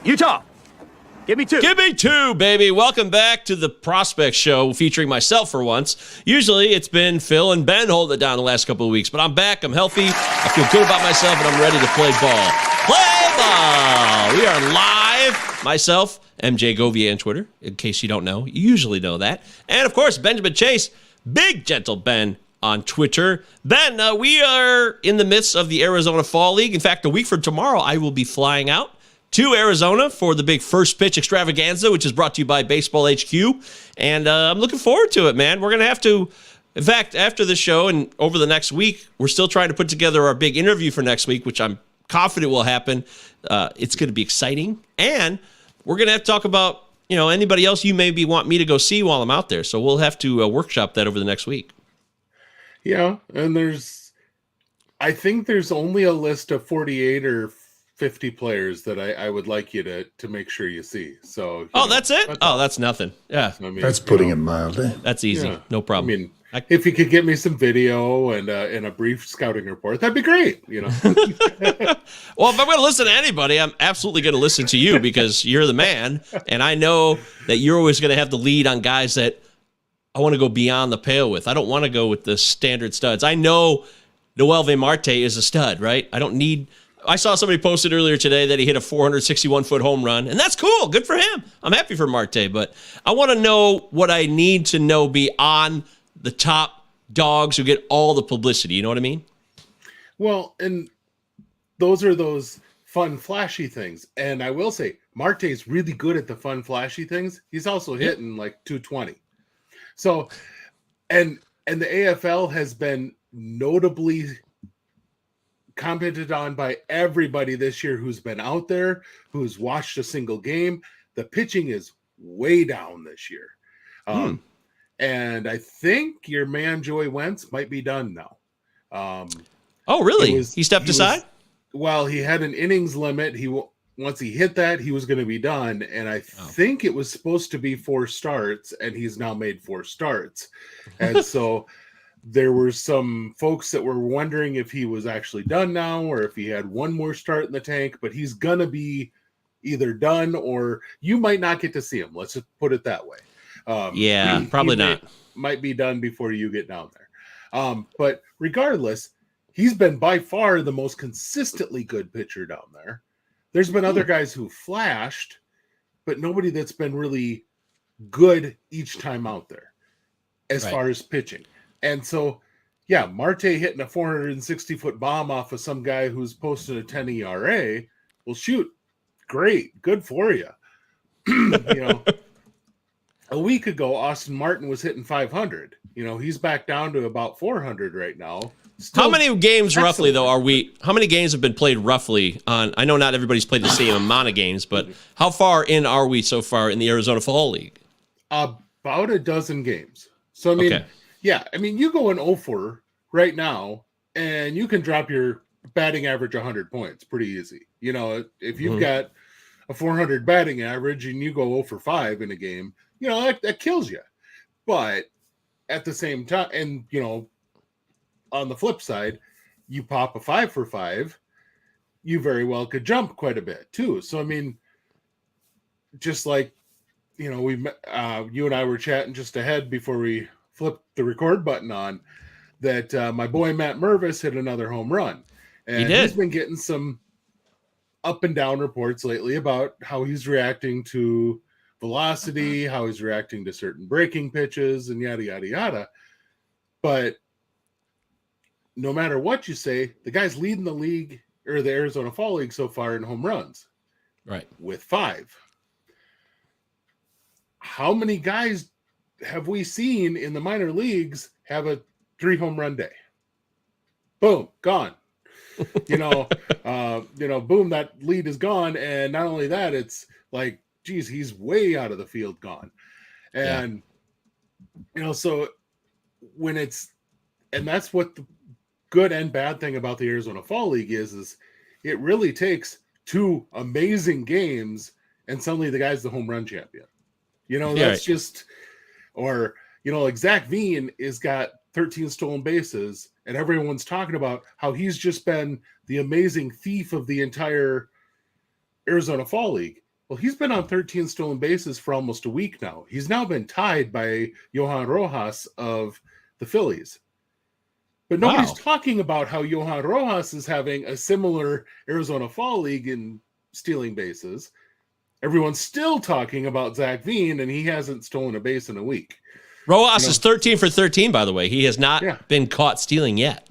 Utah. Give me 2. Give me 2, baby. Welcome back to the Prospect Show featuring myself for once. Usually it's been Phil and Ben holding it down the last couple of weeks, but I'm back. I'm healthy. I feel good about myself, and I'm ready to play ball. Play ball! We are live. Myself, MJ Govier on Twitter, in case you don't know. You usually know that. And, of course, Benjamin Chase, Big Gentle Ben on Twitter. Ben, we are in the midst of the Arizona Fall League. In fact, a week from tomorrow, I will be flying out to Arizona for the big first pitch extravaganza, which is brought to you by Baseball HQ. And I'm looking forward to it, man. We're going to have to, in fact, after the show and over the next week, we're still trying to put together our big interview for next week, which I'm confident will happen. It's going to be exciting. And we're going to have to talk about, anybody else you maybe want me to go see while I'm out there. So we'll have to workshop that over the next week. Yeah. And I think there's only a list of 48 or 50 players that I would like you to make sure you see. So, that's it? That's nothing. Yeah. That's putting it mildly. That's easy. Yeah. No problem. If you could get me some video and a brief scouting report, that'd be great. Well, if I'm going to listen to anybody, I'm absolutely going to listen to you because you're the man. And I know that you're always going to have the lead on guys that I want to go beyond the pale with. I don't want to go with the standard studs. I know Noel Marte is a stud, right? I saw somebody posted earlier today that he hit a 461-foot home run, and that's cool. Good for him. I'm happy for Marte, but I want to know what I need to know beyond the top dogs who get all the publicity. You know what I mean? Well, and those are those fun, flashy things. And I will say, Marte is really good at the fun, flashy things. He's also hitting like 220. So, and the AFL has been notably commented on by everybody this year who's been out there, who's watched a single game. The pitching is way down this year. And I think your man Joey Wentz might be done now. Oh, really? He stepped aside? He had an innings limit. Once he hit that, he was going to be done. And I think it was supposed to be 4 starts, and he's now made 4 starts. And so there were some folks that were wondering if he was actually done now or if he had one more start in the tank, but he's going to be either done or you might not get to see him. Let's just put it that way. Probably not. Might be done before you get down there. But regardless, he's been by far the most consistently good pitcher down there. There's been other guys who flashed, but nobody that's been really good each time out there as far as pitching. And so, Marte hitting a 460-foot bomb off of some guy who's posted a 10 ERA. Well, shoot, great, good for you. A week ago, Austin Martin was hitting 500. He's back down to about 400 right now. Still how many games excellent. Roughly, though, how many games have been played roughly on? I know not everybody's played the same amount of games, but how far in are we so far in the Arizona Fall League? About a dozen games. So, you go in 0-4 right now, and you can drop your batting average 100 points pretty easy. If you've got a 400 batting average and you go 0-5 in a game, that kills you. But at the same time, and, on the flip side, you pop a 5-5, you very well could jump quite a bit too. So, just like, you and I were chatting just ahead before we flipped the record button on that my boy Matt Mervis hit another home run. And he's been getting some up and down reports lately about how he's reacting to velocity, how he's reacting to certain breaking pitches, and yada, yada, yada. But no matter what you say, the guy's leading the league or the Arizona Fall League so far in home runs. Right. With 5. How many guys have we seen in the minor leagues have a 3 home run day? Boom, gone. Boom, that lead is gone. And not only that, it's like, geez, he's way out of the field gone. And, so when and that's what the good and bad thing about the Arizona Fall League is it really takes 2 amazing games and suddenly the guy's the home run champion. That's just, or, like Zach Veen has got 13 stolen bases and everyone's talking about how he's just been the amazing thief of the entire Arizona Fall League. Well, he's been on 13 stolen bases for almost a week now. He's now been tied by Johan Rojas of the Phillies. But nobody's talking about how Johan Rojas is having a similar Arizona Fall League in stealing bases. Everyone's still talking about Zach Veen, and he hasn't stolen a base in a week. Rojas is 13 for 13, by the way. He has not been caught stealing yet.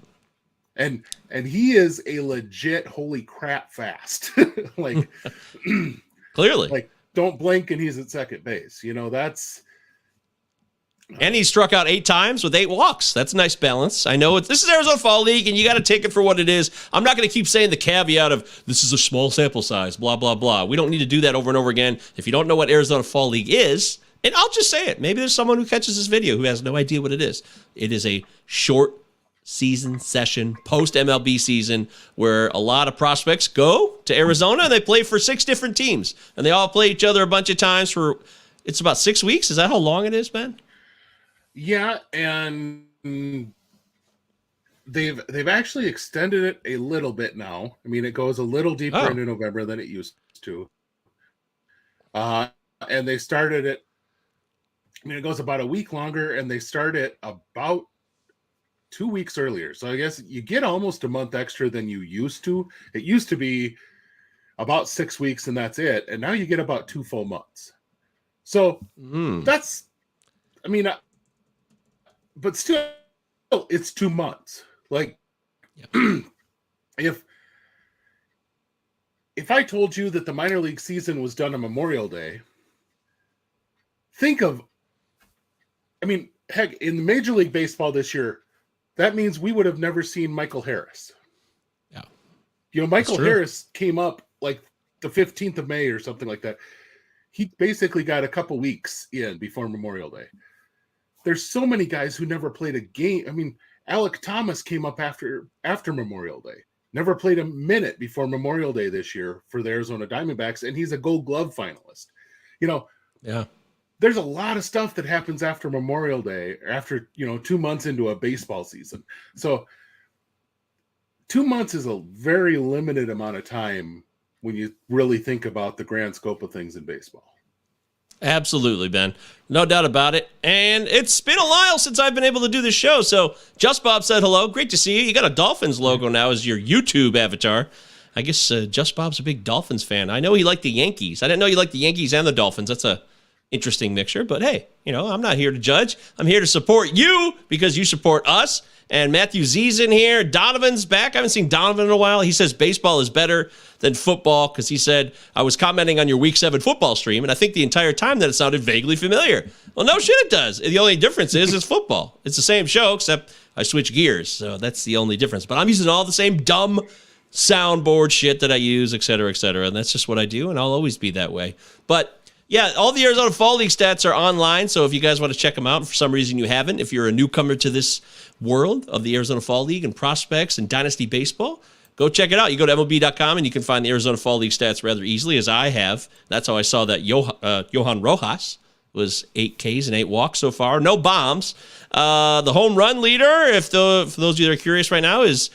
And he is a legit holy crap fast. Like clearly. Like don't blink and he's at second base. That's and he struck out 8 times with 8 walks. That's a nice balance. I know this is Arizona Fall League, and you got to take it for what it is. I'm not going to keep saying the caveat of this is a small sample size, blah, blah, blah. We don't need to do that over and over again. If you don't know what Arizona Fall League is, and I'll just say it. Maybe there's someone who catches this video who has no idea what it is. It is a short season session, post-MLB season, where a lot of prospects go to Arizona, and they play for 6 different teams. And they all play each other a bunch of times for, it's about 6 weeks. Is that how long it is, Ben? Yeah, and they've actually extended it a little bit now. I mean, it goes a little deeper into November than it used to. And they started it, it goes about a week longer, and they start it about 2 weeks earlier. So I guess you get almost a month extra than you used to. It used to be about 6 weeks and that's it. And now you get about 2 full months. So that's, but still, it's 2 months. Like, if I told you that the minor league season was done on Memorial Day, heck, in the Major League Baseball this year, that means we would have never seen Michael Harris. Yeah. Michael Harris came up like the 15th of May or something like that. He basically got a couple weeks in before Memorial Day. There's so many guys who never played a game. Alec Thomas came up after Memorial Day. Never played a minute before Memorial Day this year for the Arizona Diamondbacks, and he's a Gold Glove finalist. There's a lot of stuff that happens after Memorial Day, after 2 months into a baseball season. So 2 months is a very limited amount of time when you really think about the grand scope of things in baseball. Absolutely, Ben. No doubt about it. And it's been a while since I've been able to do this show. So Just Bob said hello. Great to see you. You got a Dolphins logo now as your YouTube avatar. I guess Just Bob's a big Dolphins fan. I know he liked the Yankees. I didn't know you liked the Yankees and the Dolphins. That's a interesting mixture. But hey, I'm not here to judge. I'm here to support you because you support us. And Matthew Z's in here. Donovan's back. I haven't seen Donovan in a while. He says baseball is better than football because he said, I was commenting on your Week 7 football stream, and I think the entire time that it sounded vaguely familiar. Well, no shit it does. The only difference is it's football. It's the same show, except I switch gears. So that's the only difference. But I'm using all the same dumb soundboard shit that I use, et cetera, and that's just what I do, and I'll always be that way. But yeah, all the Arizona Fall League stats are online, so if you guys want to check them out, and for some reason you haven't, if you're a newcomer to this world of the Arizona Fall League and prospects and dynasty baseball, go check it out. You go to MLB.com and you can find the Arizona Fall League stats rather easily, as I have. That's how I saw that Johan Rojas was 8 Ks and 8 walks so far. No bombs. The home run leader, for those of you that are curious right now, is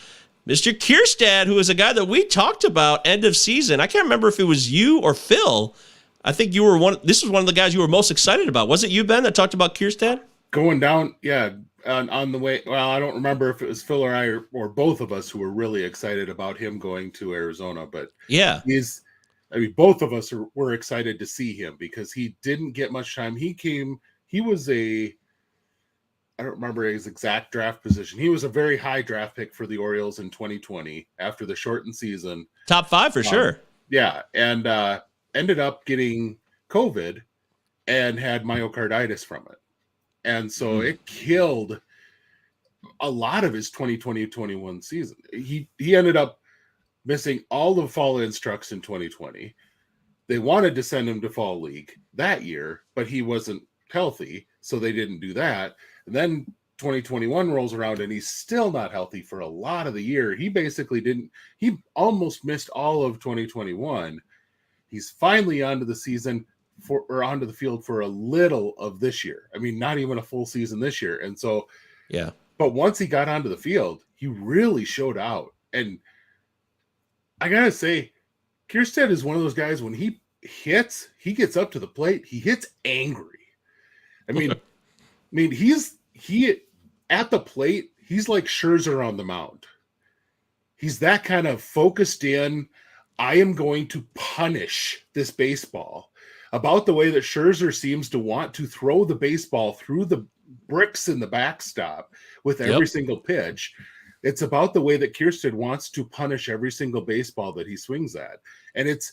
Mr. Kierstad, who is a guy that we talked about end of season. I can't remember if it was you or Phil. I think you were this was one of the guys you were most excited about. Was it you, Ben, that talked about Kierstad? Going down, yeah, on the way. Well, I don't remember if it was Phil or I or both of us who were really excited about him going to Arizona. But yeah, both of us were excited to see him because he didn't get much time. He was I don't remember his exact draft position. He was a very high draft pick for the Orioles in 2020 after the shortened season. Top 5 for sure. Yeah, and ended up getting COVID and had myocarditis from it. And so it killed a lot of his 2020-21 season. He ended up missing all the fall instructs in 2020. They wanted to send him to fall league that year, but he wasn't healthy, so they didn't do that. And then 2021 rolls around and he's still not healthy for a lot of the year. He almost missed all of 2021. He's finally onto the season onto the field for a little of this year. Not even a full season this year. And so, yeah. But once he got onto the field, he really showed out. And I gotta say, Kierstead is one of those guys when he hits, he gets up to the plate, he hits angry. I mean, he at the plate, he's like Scherzer on the mound. He's that kind of focused in, I am going to punish this baseball. About the way that Scherzer seems to want to throw the baseball through the bricks in the backstop with every single pitch. It's about the way that Kierstead wants to punish every single baseball that he swings at. And it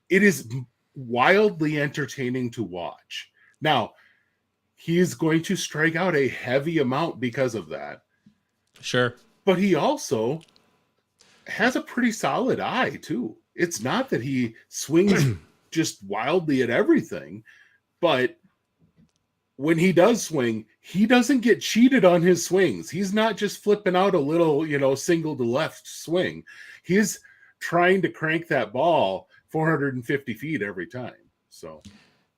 is wildly entertaining to watch. Now, he's going to strike out a heavy amount because of that. Sure. But he also has a pretty solid eye, too. It's not that he swings just wildly at everything, but when he does swing, he doesn't get cheated on his swings. He's not just flipping out a little, single to left swing. He's trying to crank that ball 450 feet every time. So,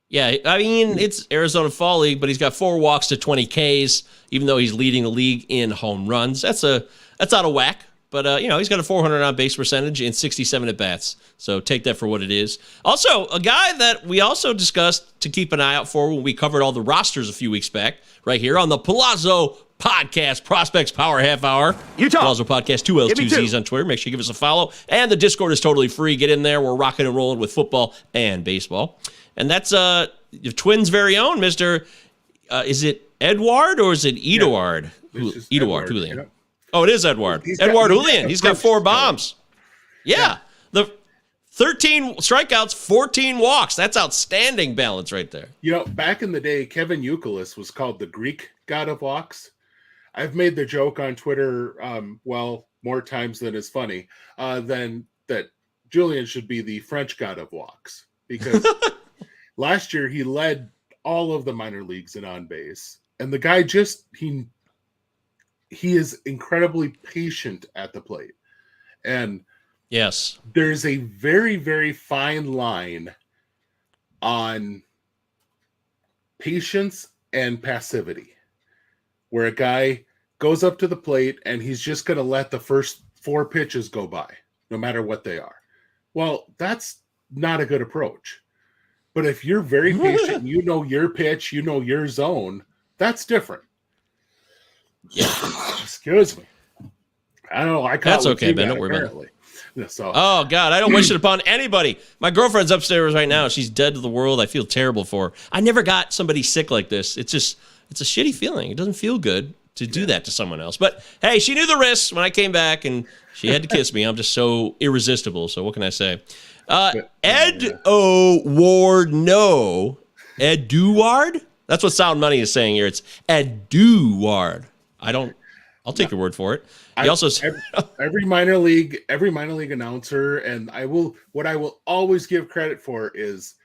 yeah, I mean, it's Arizona Fall League, but he's got 4 walks to 20 Ks, even though he's leading the league in home runs. That's out of whack. But, he's got a 400 on-base percentage and 67 at-bats. So take that for what it is. Also, a guy that we also discussed to keep an eye out for when we covered all the rosters a few weeks back, right here on the Palazzo Podcast, Prospects Power Half Hour. Utah. Palazzo Podcast, 2 L's, 2 Z's on Twitter. Make sure you give us a follow. And the Discord is totally free. Get in there. We're rocking and rolling with football and baseball. And that's the Twins' very own, Mr. Is it Edward or is it Eduard? Yeah, Eduard Julian. Yeah. Oh, it is Edward. Edward Julian. He's got 4 bombs. Yeah. The 13 strikeouts, 14 walks. That's outstanding balance right there. Back in the day, Kevin Youkilis was called the Greek god of walks. I've made the joke on Twitter, more times than is funny, than that Julian should be the French god of walks. Because last year he led all of the minor leagues in on base. And the guy he is incredibly patient at the plate. And yes, there's a very, very fine line on patience and passivity, where a guy goes up to the plate and he's just going to let the first 4 pitches go by, no matter what they are. Well, that's not a good approach. But if you're very patient, your pitch, your zone, that's different. Yeah. Excuse me. I don't know. That's okay, man. Don't worry about it. So. Oh, God. I don't wish it upon anybody. My girlfriend's upstairs right now. She's dead to the world. I feel terrible for her. I never got somebody sick like this. It's a shitty feeling. It doesn't feel good to do that to someone else. But, hey, she knew the risks when I came back, and she had to kiss me. I'm just so irresistible. So what can I say? Eduard? That's what Sound Money is saying here. It's Eduard. I'll take your word for it. He also every minor league announcer, and what I will always give credit for is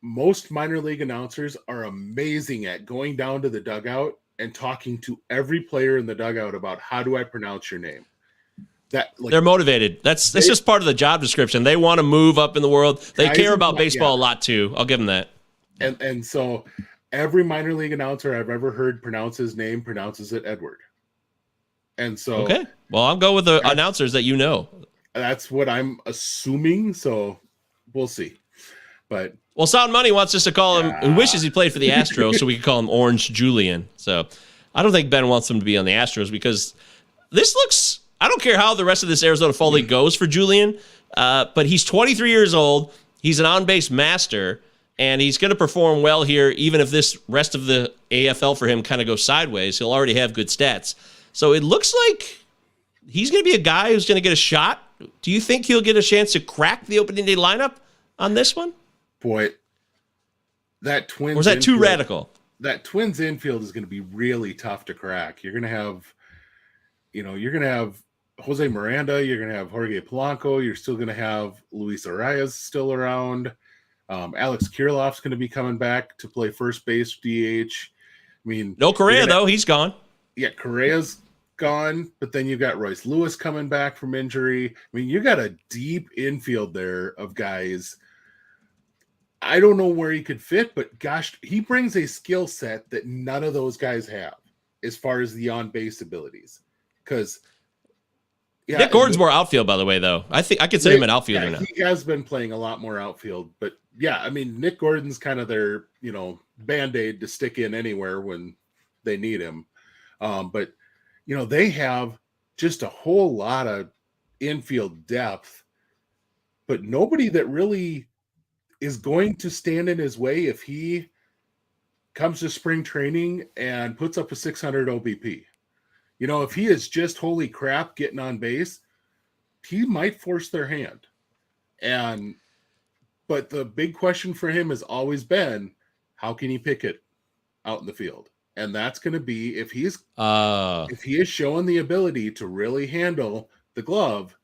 most minor league announcers are amazing at going down to the dugout and talking to every player in the dugout about how do I pronounce your name. They're motivated. That's just part of the job description. They want to move up in the world. They care about baseball a lot too. I'll give them that. And so every minor league announcer I've ever heard pronounce his name pronounces it Edward. And so, okay. Well, I'll go with the announcers that you know. That's what I'm assuming. So we'll see. But Sound Money wants us to call him. He wishes he played for the Astros, so we could call him Orange Julian. So I don't think Ben wants him to be on the Astros because this looks. I don't care how the rest of this Arizona Fall League goes for Julian, but he's 23 years old. He's an on-base master, and he's going to perform well here, even if this rest of the AFL for him kind of goes sideways. He'll already have good stats. So it looks like he's going to be a guy who's going to get a shot. Do you think he'll get a chance to crack the opening day lineup on this one? Boy, that Twins. Or is that too radical? That Twins infield is going to be really tough to crack. You're going to have Jose Miranda. You're going to have Jorge Polanco. You're still going to have Luis Arias still around. Alex Kirilloff's going to be coming back to play first base, DH. I mean, no Correa though. He's gone. Yeah, Correa's gone, but then you got Royce Lewis coming back from injury. I mean, you got a deep infield there of guys. I don't know where he could fit, but gosh, he brings a skill set that none of those guys have as far as the on-base abilities. Because Yeah, Nick Gordon's more outfield, by the way, though. I think I consider him an outfielder now. He has been playing a lot more outfield, but yeah, I mean, Nick Gordon's kind of their, Band-Aid to stick in anywhere when they need him. But, they have just a whole lot of infield depth, but nobody that really is going to stand in his way if he comes to spring training and puts up a 600 OBP. If he is just holy crap getting on base, he might force their hand. But the big question for him has always been, how can he pick it out in the field? And that's going to be if he is showing the ability to really handle the glove,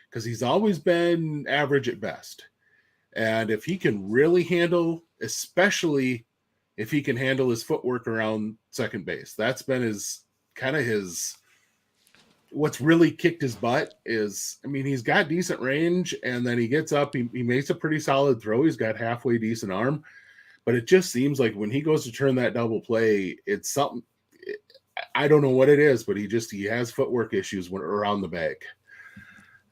because he's always been average at best. And if he can really handle, especially if he can handle his footwork around second base, that's been his what's really kicked his butt is, he's got decent range, and then he gets up, he makes a pretty solid throw. He's got halfway decent arm, but it just seems like when he goes to turn that double play, it's something, I don't know what it is, but he has footwork issues when around the bag.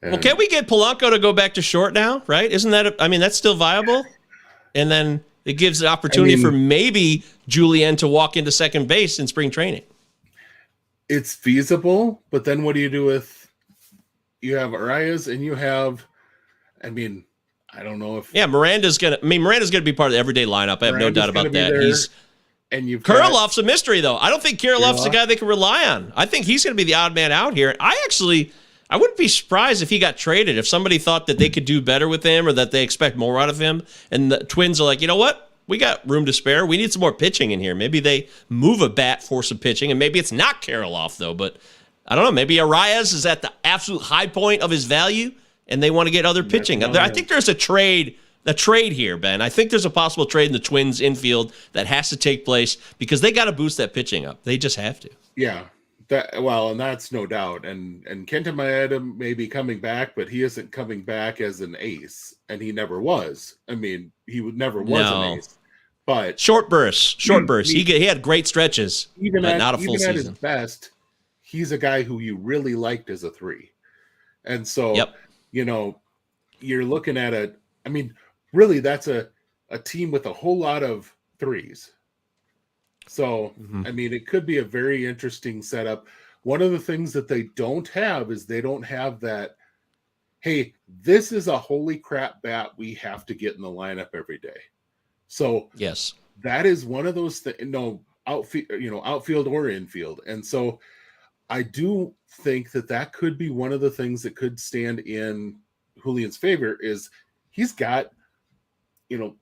Well, can't we get Polanco to go back to short now, right? Isn't that, that's still viable? And then it gives an opportunity for maybe Julien to walk into second base in spring training. It's feasible, but then what do you do with, you have Arias and you have, I don't know if. Yeah, Miranda's going to be part of the everyday lineup. I have no doubt about that. Kirilloff's a mystery, though. I don't think Kirilloff's a guy they can rely on. I think he's going to be the odd man out here. I wouldn't be surprised if he got traded, if somebody thought that they could do better with him or that they expect more out of him. And the Twins are like, you know what? We got room to spare. We need some more pitching in here. Maybe they move a bat for some pitching, and maybe it's not Kirilloff, though. But I don't know. Maybe Arias is at the absolute high point of his value, and they want to get other pitching. I think there's a trade here, Ben. I think there's a possible trade in the Twins infield that has to take place because they got to boost that pitching up. They just have to. Yeah. And that's no doubt. And Kenta Maeda may be coming back, but he isn't coming back as an ace, and he never was. He never was an ace. But short bursts. He had great stretches, but not a full season. At his best, he's a guy who you really liked as a 3. And so, you're looking at really that's a team with a whole lot of 3s. So, it could be a very interesting setup. One of the things that they don't have is they don't have that, hey, this is a holy crap bat we have to get in the lineup every day. So, yes, that is one of those things, outfield or infield. And so I do think that could be one of the things that could stand in Julian's favor is he's got, the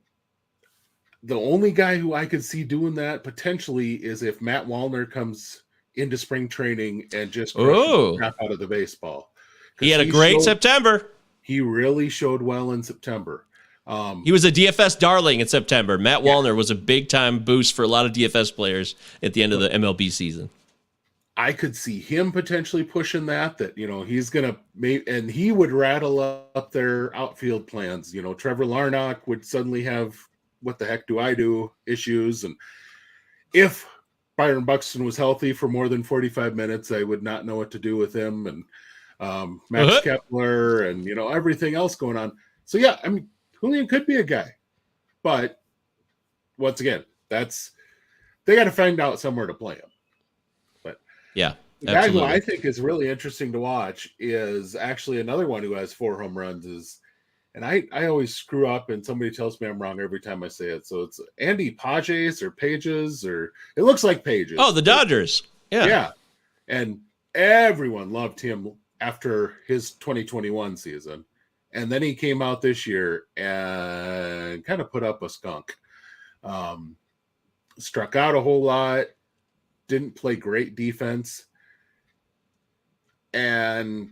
only guy who I could see doing that potentially is if Matt Wallner comes into spring training and just crushes the crap out of the baseball. He had a great September. He really showed well in September. He was a DFS darling in September. Matt Wallner was a big-time boost for a lot of DFS players at the end of the MLB season. I could see him potentially pushing that he's going to – and he would rattle up their outfield plans. Trevor Larnach would suddenly have – what the heck do I do issues. And if Byron Buxton was healthy for more than 45 minutes, I would not know what to do with him. And Max Kepler and, everything else going on. So yeah, Julian could be a guy, but once again, they got to find out somewhere to play him. But yeah, the guy who I think is really interesting to watch is actually another one who has 4 home runs and I always screw up and somebody tells me I'm wrong every time I say it. So it's Andy Pages or Pages, or it looks like Pages. Oh, the Dodgers. Yeah. Yeah. And everyone loved him after his 2021 season. And then he came out this year and kind of put up a skunk. Struck out a whole lot. Didn't play great defense. And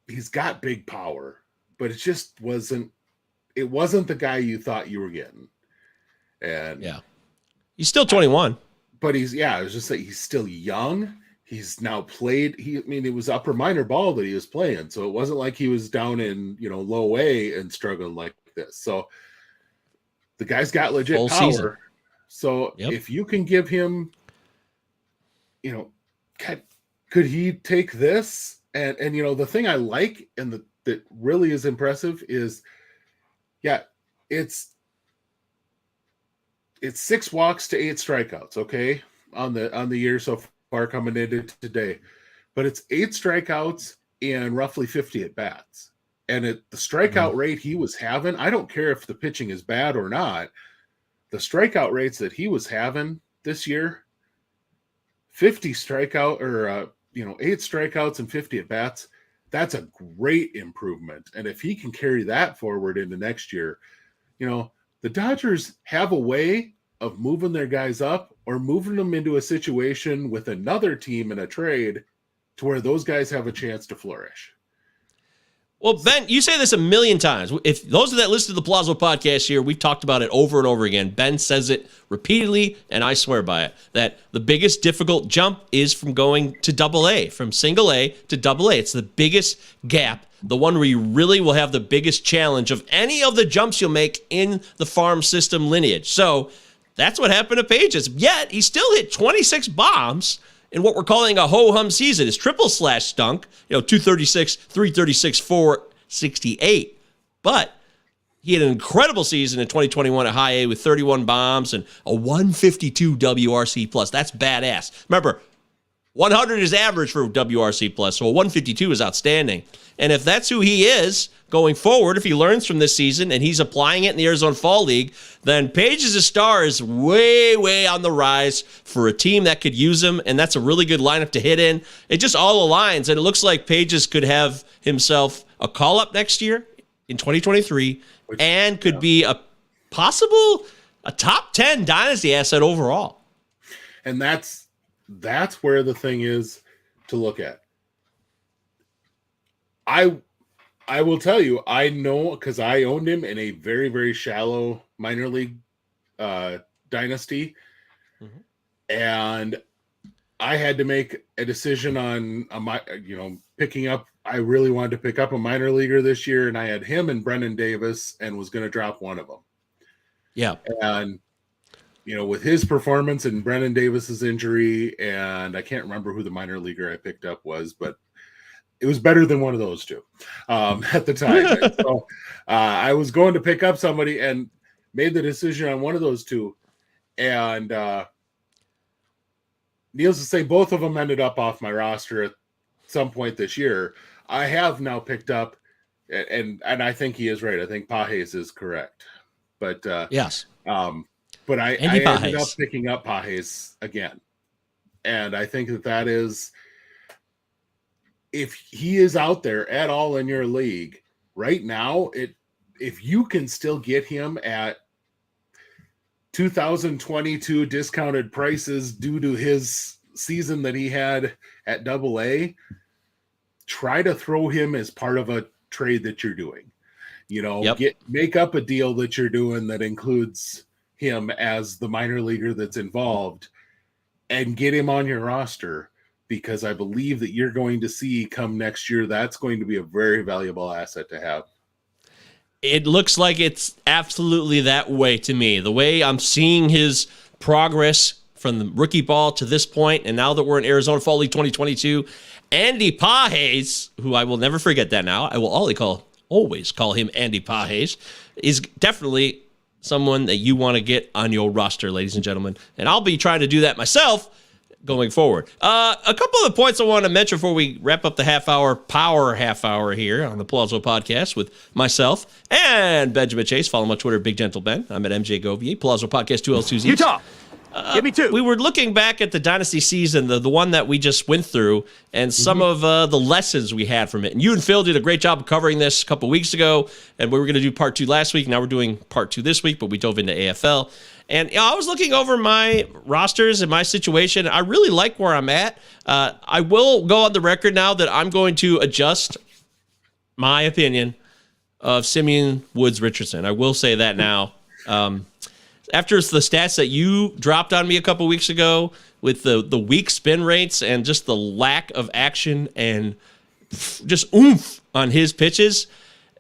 he's got big power. But it just wasn't the guy you thought you were getting. And yeah, he's still 21. But I was just saying he's still young. He's now played. It was upper minor ball that he was playing. So it wasn't like he was down in, low A and struggling like this. So the guy's got legit full power. Season. So if you can give him, could he take this And the thing I like and that really is impressive is, it's 6 walks to 8 strikeouts, okay, on the year so far coming into today. But it's 8 strikeouts and roughly 50 at bats. And the strikeout rate he was having, I don't care if the pitching is bad or not, the strikeout rates that he was having this year, 50 strikeout or 8 strikeouts and 50 at bats, that's a great improvement. And if he can carry that forward into next year, the Dodgers have a way of moving their guys up or moving them into a situation with another team in a trade to where those guys have a chance to flourish. Well, Ben, you say this a million times. If those that listen to the Palazzo podcast here, we've talked about it over and over again. Ben says it repeatedly, and I swear by it, that the biggest difficult jump is from going to AA, from single A to AA. It's the biggest gap, the one where you really will have the biggest challenge of any of the jumps you'll make in the farm system lineage. So that's what happened to Pages. Yet, he still hit 26 bombs in what we're calling a ho-hum season. His triple slash stunk, 236, 336, 468. But he had an incredible season in 2021 at high A with 31 bombs and a 152 WRC plus. That's badass. Remember, 100 is average for WRC plus, so a 152 is outstanding. And if that's who he is going forward, if he learns from this season and he's applying it in the Arizona Fall League, then Pages' star is way, way on the rise for a team that could use him, and that's a really good lineup to hit in. It just all aligns, and it looks like Pages could have himself a call-up next year in 2023 and could be a top 10 dynasty asset overall. And that's where the thing is to look at. I will tell you, I know because I owned him in a very, very shallow minor league dynasty. Mm-hmm. And I had to make a decision on picking up. I really wanted to pick up a minor leaguer this year, and I had him and Brennan Davis and was going to drop one of them. Yeah. And with his performance and Brennan Davis's injury, and I can't remember who the minor leaguer I picked up was, but it was better than one of those two at the time. So I was going to pick up somebody and made the decision on one of those two. And needless to say, both of them ended up off my roster at some point this year. I have now picked up, and I think he is right. I think Pages is correct. But yes. But I ended up picking up Pages again. And I think that is, if he is out there at all in your league right now, if you can still get him at 2022 discounted prices due to his season that he had at AA, try to throw him as part of a trade that you're doing. Make up a deal that you're doing that includes him as the minor leaguer that's involved and get him on your roster, because I believe that you're going to see come next year, that's going to be a very valuable asset to have. It looks like it's absolutely that way to me. The way I'm seeing his progress from the rookie ball to this point, and now that we're in Arizona Fall League 2022, Andy Pages, who I will never forget that now, I will always call him Andy Pages, is definitely someone that you want to get on your roster, ladies and gentlemen. And I'll be trying to do that myself going forward. A couple of the points I want to mention before we wrap up the half hour here on the Palazzo podcast with myself and Benjamin Chase. Follow him on Twitter, Big Gentle Ben. I'm at MJ Govier, Palazzo Podcast, 2L2Z. Utah. Give me two. We were looking back at the Dynasty season, the one that we just went through, and some of the lessons we had from it. And you and Phil did a great job of covering this a couple weeks ago, and we were going to do part 2 last week. Now we're doing part 2 this week, but we dove into AFL. And I was looking over my rosters and my situation. I really like where I'm at. I will go on the record now that I'm going to adjust my opinion of Simeon Woods Richardson. I will say that now. After the stats that you dropped on me a couple weeks ago with the weak spin rates and just the lack of action and just oomph on his pitches,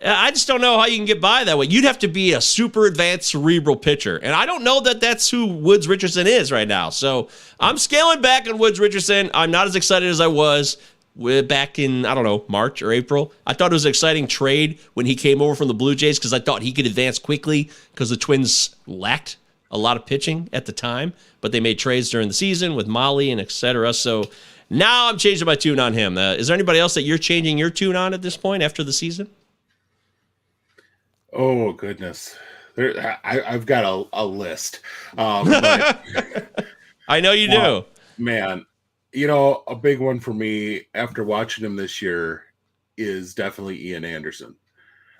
I just don't know how you can get by that way. You'd have to be a super advanced cerebral pitcher, and I don't know that that's who Woods Richardson is right now. So I'm scaling back on Woods Richardson. I'm not as excited as I was. back in, I don't know, March or April. I thought it was an exciting trade when he came over from the Blue Jays because I thought he could advance quickly because the Twins lacked a lot of pitching at the time, but they made trades during the season with Molly and et cetera. So now I'm changing my tune on him. Is there anybody else that you're changing your tune on at this point after the season? Oh, goodness. I've got a list. But, I know you do. Man, a big one for me after watching him this year is definitely Ian Anderson.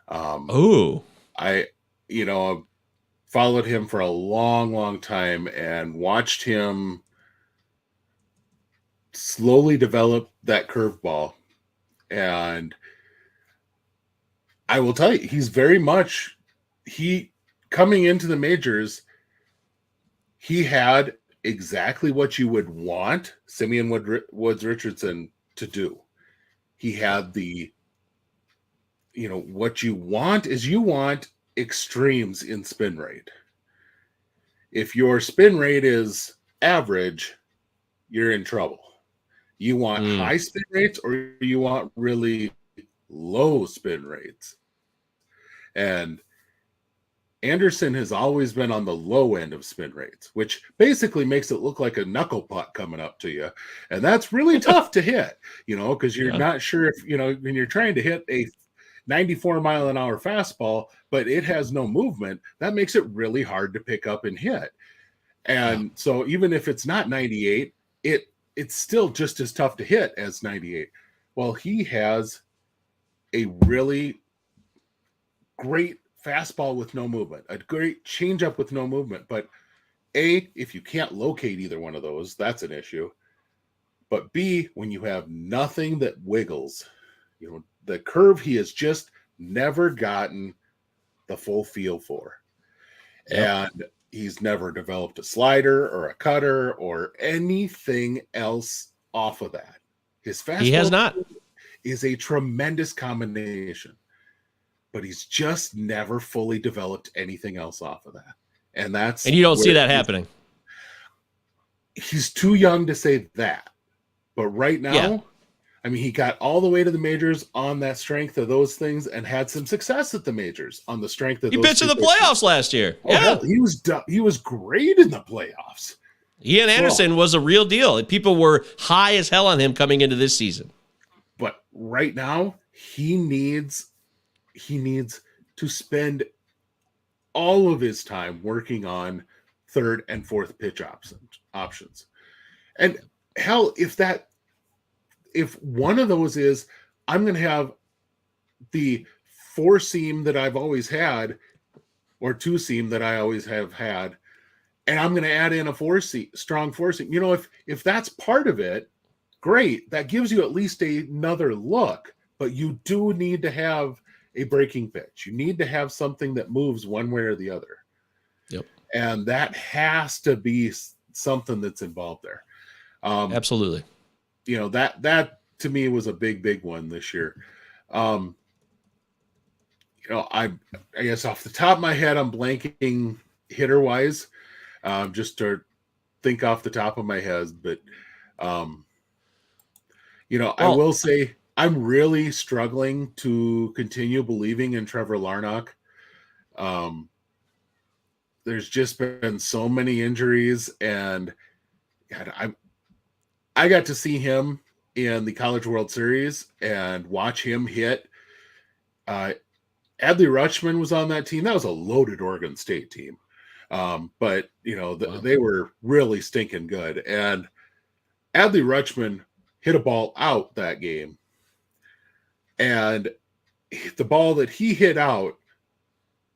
I followed him for a long, long time and watched him slowly develop that curveball. And I will tell you, he's very much coming into the majors, he had exactly what you would want Simeon Woods Richardson to do. He had what you want is you want extremes in spin rate. If your spin rate is average, you're in trouble. You want high spin rates or you want really low spin rates. And Anderson has always been on the low end of spin rates, which basically makes it look like a knuckle puck coming up to you. And that's really tough to hit, because you're not sure if, when you're trying to hit a 94-mile-an-hour fastball, but it has no movement, that makes it really hard to pick up and hit. And so even if it's not 98, it's still just as tough to hit as 98. Well, he has a really great fastball with no movement, a great changeup with no movement. But A, if you can't locate either one of those, that's an issue. But B, when you have nothing that wiggles, the curve he has just never gotten the full feel for. Yep. And he's never developed a slider or a cutter or anything else off of that. His fastball he has not. Is a tremendous combination, but he's just never fully developed anything else off of that. And you don't see that happening. He's too young to say that. But right now, he got all the way to the majors on that strength of those things and had some success at the majors on the strength of those. He pitched in the playoffs last year. Hell, he was great in the playoffs. Ian Anderson was a real deal. People were high as hell on him coming into this season. But right now, he needs to spend all of his time working on third and fourth pitch options. And hell, if one of those is, I'm going to have the four seam that I've always had or two seam that I always have had, and I'm going to add in a strong four seam. If that's part of it, great. That gives you at least another look, but you do need to have a breaking pitch. You need to have something that moves one way or the other. Yep. And that has to be something that's involved there. Absolutely. That to me was a big one this year. I guess off the top of my head, I'm blanking hitter wise, just to think off the top of my head. But, I will say I'm really struggling to continue believing in Trevor Larnach. There's just been so many injuries, and God, I got to see him in the College World Series and watch him hit. Adley Rutschman was on that team. That was a loaded Oregon State team. But, they were really stinking good. And Adley Rutschman hit a ball out that game. And the ball that he hit out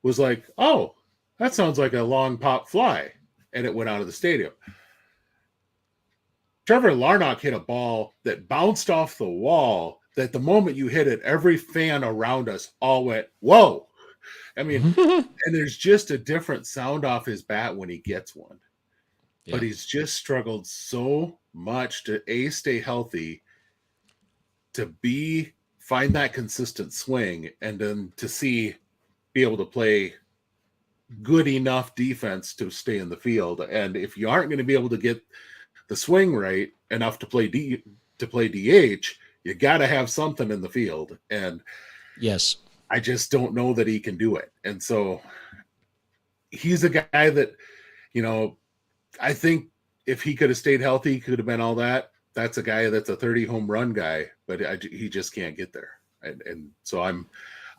was like, oh, that sounds like a long pop fly. And it went out of the stadium. Trevor Larnach hit a ball that bounced off the wall that the moment you hit it, every fan around us all went, whoa. And there's just a different sound off his bat when he gets one. Yeah. But he's just struggled so much to stay healthy, to find that consistent swing, and then to be able to play good enough defense to stay in the field. And if you aren't going to be able to get the swing right enough to play DH, You got to have something in the field. And yes, I just don't know that he can do it. And so he's a guy that, I think if he could have stayed healthy, could have been all that. That's a guy that's a 30 home run guy, but he just can't get there. And so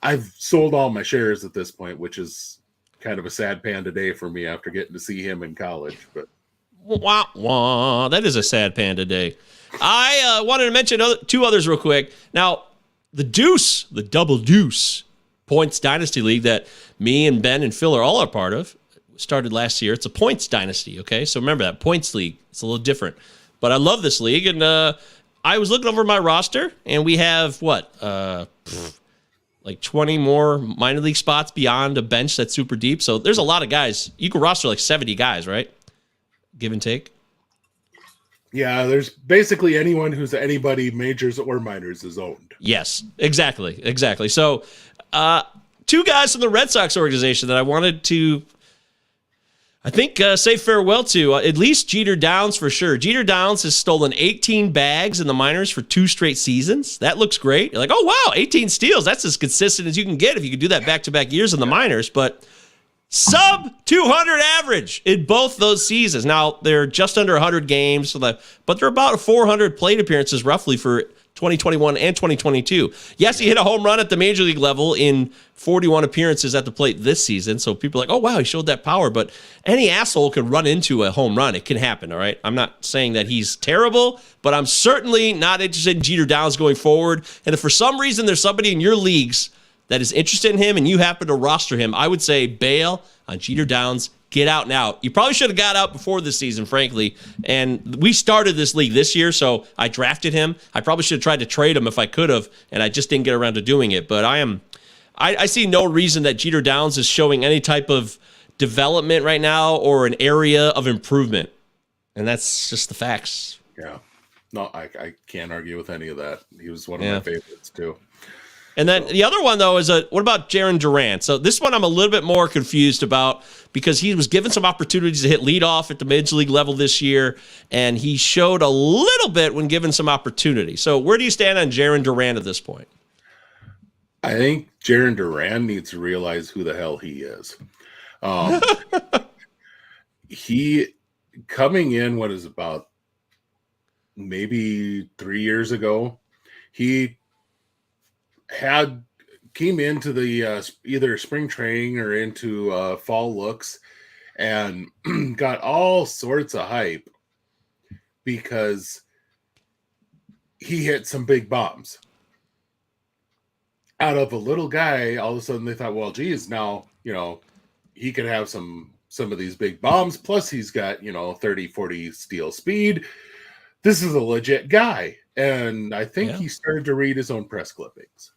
I've sold all my shares at this point, which is kind of a sad panda day for me after getting to see him in college. But wah, wah. That is a sad panda day. I wanted to mention two others real quick. Now, the Double Deuce Points Dynasty League that me and Ben and Phil are all a part of started last year. It's a points dynasty, okay? So remember that, points league. It's a little different. But I love this league, and I was looking over my roster, and we have, like 20 more minor league spots beyond a bench that's super deep. So there's a lot of guys. You can roster like 70 guys, right? Give and take. Yeah, there's basically anyone who's anybody, majors or minors, is owned. Yes, exactly. So two guys from the Red Sox organization that I wanted to, I think, say farewell to, at least Jeter Downs for sure. Jeter Downs has stolen 18 bags in the minors for 2 straight seasons. That looks great. You're like, oh, wow, 18 steals. That's as consistent as you can get if you can do that back-to-back years in the minors. But sub 200 average in both those seasons. Now, they're just under 100 games, but they're about 400 plate appearances roughly for 2021 and 2022. Yes, he hit a home run at the major league level in 41 appearances at the plate this season. So people are like, oh, wow, he showed that power. But any asshole can run into a home run. It can happen, all right? I'm not saying that he's terrible, but I'm certainly not interested in Jeter Downs going forward. And if for some reason there's somebody in your leagues that is interested in him and you happen to roster him, I would say bail on Jeter Downs. Get out now. You probably should have got out before this season, frankly. And we started this league this year, so I drafted him. I probably should have tried to trade him if I could have, and I just didn't get around to doing it. But I see no reason that Jeter Downs is showing any type of development right now or an area of improvement. And that's just the facts. Yeah. No, I can't argue with any of that. He was one of my favorites, too. And then the other one, though, is what about Jarren Duran? So this one I'm a little bit more confused about because he was given some opportunities to hit leadoff at the major league level this year, and he showed a little bit when given some opportunity. So where do you stand on Jarren Duran at this point? I think Jarren Duran needs to realize who the hell he is. He coming in, what is about maybe 3 years ago, he came into the either spring training or into fall looks and got all sorts of hype because he hit some big bombs. Out of a little guy, all of a sudden they thought, well, geez, now, he could have some of these big bombs, plus he's got, 30, 40 steal speed. This is a legit guy. And I think he started to read his own press clippings.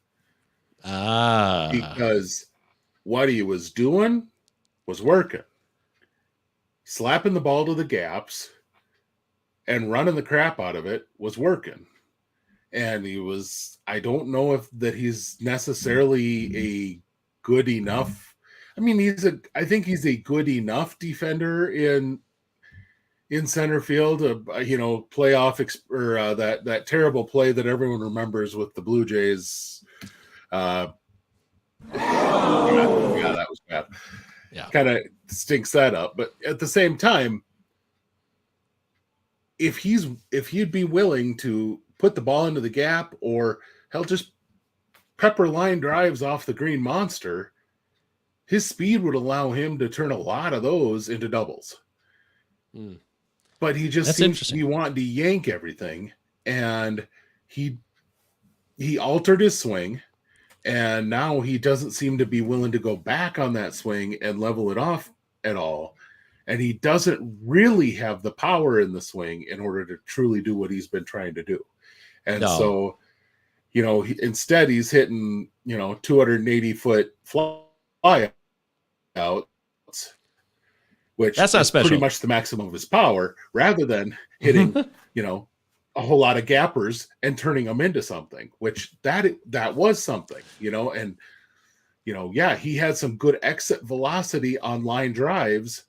Because what he was doing was working. Slapping the ball to the gaps and running the crap out of it was working. And I don't know if that he's necessarily a good enough. I mean, I think he's a good enough defender in center field, playoff or that terrible play that everyone remembers with the Blue Jays. Yeah, that was bad. Yeah, kind of stinks that up. But at the same time, if he'd be willing to put the ball into the gap or hell, just pepper line drives off the green monster, his speed would allow him to turn a lot of those into doubles. But he just seems to be wanting to yank everything, and he altered his swing. And now he doesn't seem to be willing to go back on that swing and level it off at all. And he doesn't really have the power in the swing in order to truly do what he's been trying to do. And so, instead he's hitting, 280-foot fly outs, which that's not is special. Pretty much the maximum of his power, rather than hitting, a whole lot of gappers and turning them into something, which that was something, and, he had some good exit velocity on line drives,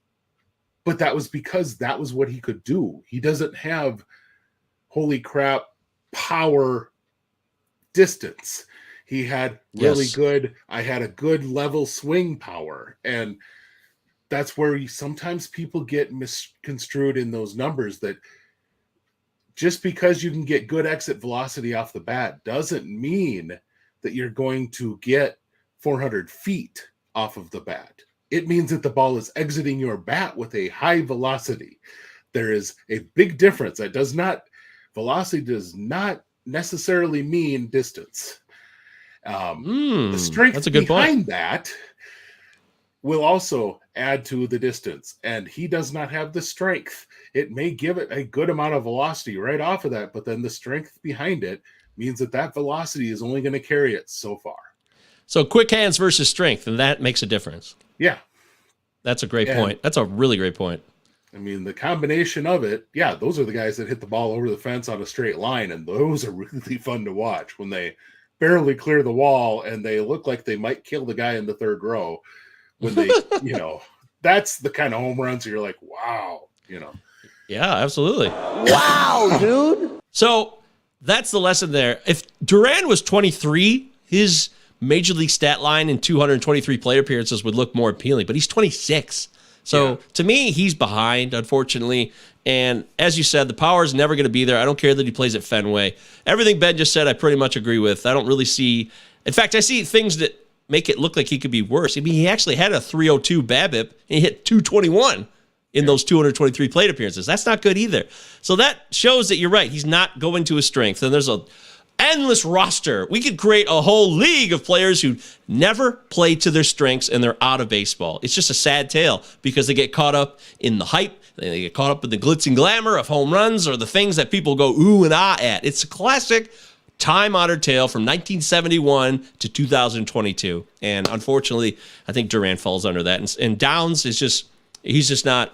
but that was because that was what he could do. He doesn't have holy crap power distance. He had really good, I had a good level swing power. And that's where sometimes people get misconstrued in those numbers, that just because you can get good exit velocity off the bat doesn't mean that you're going to get 400 feet off of the bat. It means that the ball is exiting your bat with a high velocity. There is a big difference. Velocity does not necessarily mean distance. The strength behind that will also add to the distance, and he does not have the strength. It may give it a good amount of velocity right off of that, but then the strength behind it means that velocity is only going to carry it so far. So quick hands versus strength, and that makes a difference. Yeah. That's a great point. That's a really great point. I mean, the combination of it, those are the guys that hit the ball over the fence on a straight line, and those are really fun to watch when they barely clear the wall and they look like they might kill the guy in the third row. When they, that's the kind of home runs you're like, wow, Yeah, absolutely. Wow, dude. So that's the lesson there. If Duran was 23, his major league stat line in 223 plate appearances would look more appealing, but he's 26. So to me, he's behind, unfortunately. And as you said, the power is never going to be there. I don't care that he plays at Fenway. Everything Ben just said, I pretty much agree with. I don't really see, in fact, I see things that make it look like he could be worse. I mean, he actually had a 302 BABIP, and he hit 221 in those 223 plate appearances. That's not good either. So that shows that you're right. He's not going to his strength. And there's a endless roster. We could create a whole league of players who never play to their strengths and they're out of baseball. It's just a sad tale because they get caught up in the hype. They get caught up in the glitz and glamour of home runs or the things that people go ooh and ah at. It's a classic time-honored tale from 1971 to 2022. And unfortunately, I think Duran falls under that. And Downs is he's just not.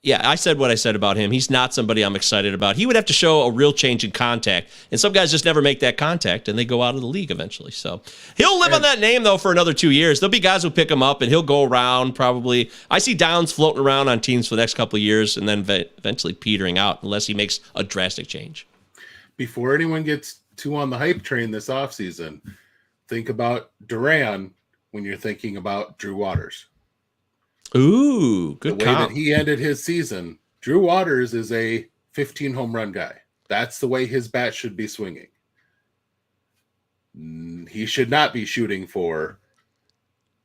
Yeah, I said what I said about him. He's not somebody I'm excited about. He would have to show a real change in contact. And some guys just never make that contact, and they go out of the league eventually. So he'll live on that name, though, for another 2 years. There'll be guys who pick him up, and he'll go around probably. I see Downs floating around on teams for the next couple of years and then eventually petering out unless he makes a drastic change. Before anyone gets too on the hype train this offseason, think about Duran when you're thinking about Drew Waters. Ooh, good the way that he ended his season. Drew Waters is a 15 home run guy. That's the way his bat should be swinging. He should not be shooting for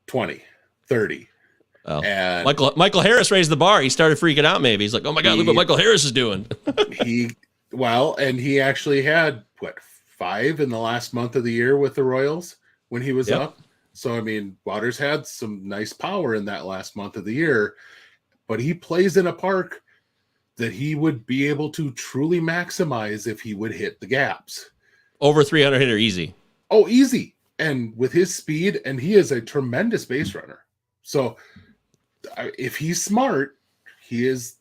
20, 30. Oh. And Michael Harris raised the bar. He started freaking out maybe. He's like, oh my God, look what Michael Harris is doing. And he actually had, 5 in the last month of the year with the Royals when he was up. So, I mean, Waters had some nice power in that last month of the year, but he plays in a park that he would be able to truly maximize if he would hit the gaps. Over 300 hitter, easy. Oh, easy. And with his speed, and he is a tremendous base runner. So, if he's smart, he is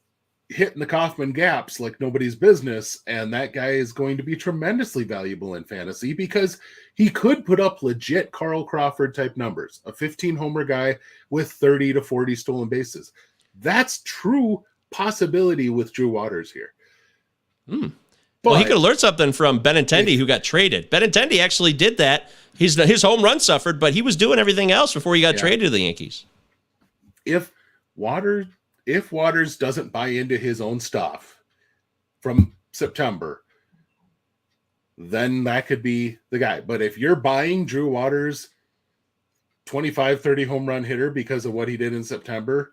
hitting the Kaufman gaps like nobody's business, and that guy is going to be tremendously valuable in fantasy because he could put up legit Carl Crawford type numbers, a 15 homer guy with 30 to 40 stolen bases. That's true possibility with Drew Waters here. Well, he could have learned something from Benintendi, who got traded. Benintendi actually did that. His home run suffered, but he was doing everything else before he got traded to the Yankees. If Waters doesn't buy into his own stuff from September, then that could be the guy. But if you're buying Drew Waters 25, 30 home run hitter because of what he did in September,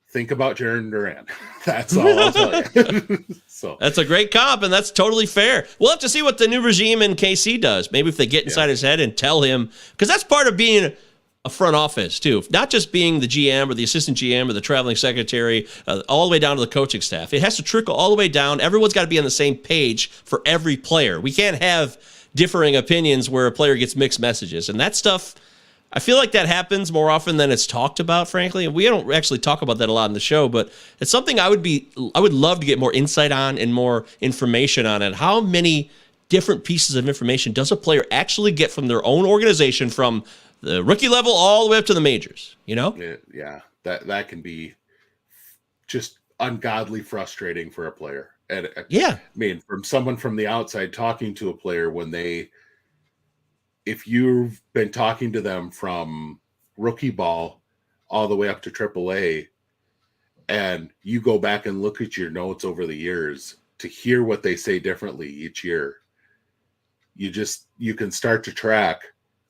think about Jarren Duran. That's all I'll tell you. So that's a great comp, and that's totally fair. We'll have to see what the new regime in KC does. Maybe if they get inside his head and tell him, because that's part of being a front office too, not just being the GM or the assistant GM or the traveling secretary, all the way down to the coaching staff. It has to trickle all the way down. Everyone's got to be on the same page for every player. We can't have differing opinions where a player gets mixed messages. And that stuff, I feel like that happens more often than it's talked about, frankly. And we don't actually talk about that a lot in the show, but it's something I would love to get more insight on and more information on it. How many different pieces of information does a player actually get from their own organization, from the rookie level all the way up to the majors, Yeah, that can be just ungodly frustrating for a player. And I mean, from someone from the outside talking to a player when they if you've been talking to them from rookie ball all the way up to AAA, and you go back and look at your notes over the years to hear what they say differently each year, you can start to track,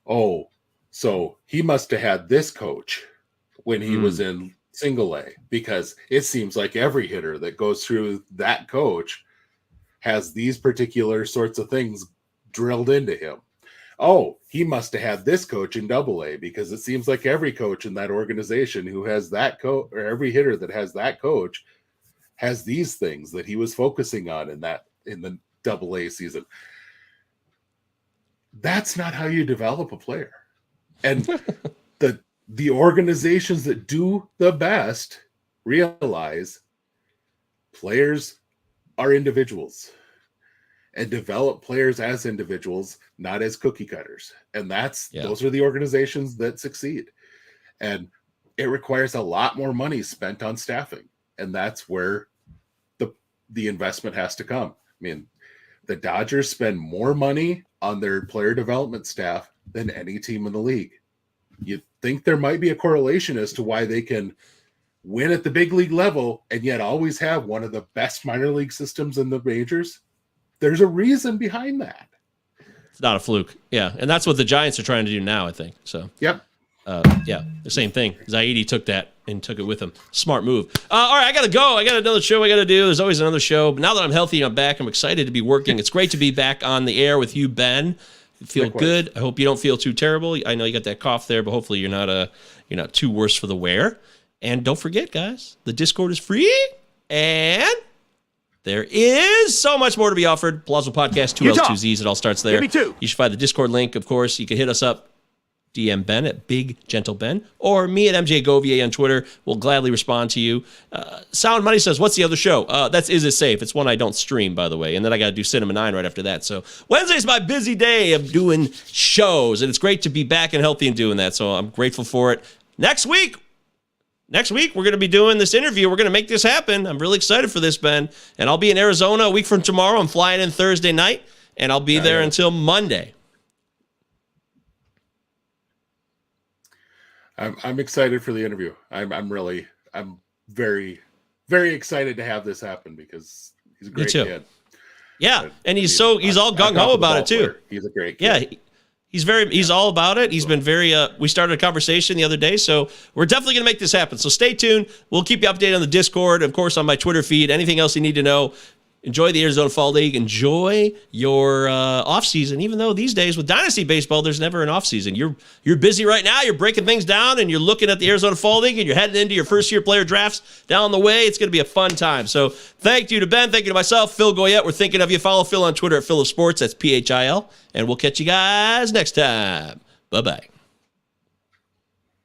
oh, so he must have had this coach when he was in single A, because it seems like every hitter that goes through that coach has these particular sorts of things drilled into him. Oh, he must have had this coach in Double A, because it seems like every coach in that organization who has that coach, or every hitter that has that coach, has these things that he was focusing on in the Double A season. That's not how you develop a player. And the organizations that do the best realize players are individuals, and develop players as individuals, not as cookie cutters. And those are the organizations that succeed. And it requires a lot more money spent on staffing. And that's where the investment has to come. I mean, the Dodgers spend more money on their player development staff than any team in the league. You'd think there might be a correlation as to why they can win at the big league level and yet always have one of the best minor league systems in the majors. There's a reason behind that. It's not a fluke. Yeah. And that's what the Giants are trying to do now, I think. So, yep. The same thing. Zaidi took that and took it with him. Smart move. All right, I got to go. I got another show I got to do. There's always another show. But now that I'm healthy and I'm back, I'm excited to be working. It's great to be back on the air with you, Ben. You feel good. I hope you don't feel too terrible. I know you got that cough there, but hopefully you're not too worse for the wear. And don't forget, guys, the Discord is free, and there is so much more to be offered. Plausible Podcast, 2 L's, 2 Z's. It all starts there. Me too. You should find the Discord link, of course. You can hit us up, DM Ben at Big Gentle Ben, or me at MJ Govier on Twitter. We'll gladly respond to you. Sound Money says, what's the other show? That's Is It Safe? It's one I don't stream, by the way. And then I got to do Cinema 9 right after that. So Wednesday's my busy day of doing shows, and it's great to be back and healthy and doing that. So I'm grateful for it. Next week, we're going to be doing this interview. We're going to make this happen. I'm really excited for this, Ben. And I'll be in Arizona a week from tomorrow. I'm flying in Thursday night, and I'll be there until Monday. I'm excited for the interview. I'm very, very excited to have this happen, because he's a great kid. Yeah, and he's all gung-ho about it, too. He's a great kid. Yeah, he's all about it. He's been very, we started a conversation the other day, so we're definitely going to make this happen. So stay tuned. We'll keep you updated on the Discord, of course, on my Twitter feed. Anything else you need to know. Enjoy the Arizona Fall League. Enjoy your off-season, even though these days with Dynasty Baseball, there's never an off-season. You're busy right now. You're breaking things down, and you're looking at the Arizona Fall League, and you're heading into your first-year player drafts down the way. It's going to be a fun time. So thank you to Ben. Thank you to myself, Phil Goyette. We're thinking of you. Follow Phil on Twitter at Phil of Sports. That's PHIL. And we'll catch you guys next time. Bye-bye.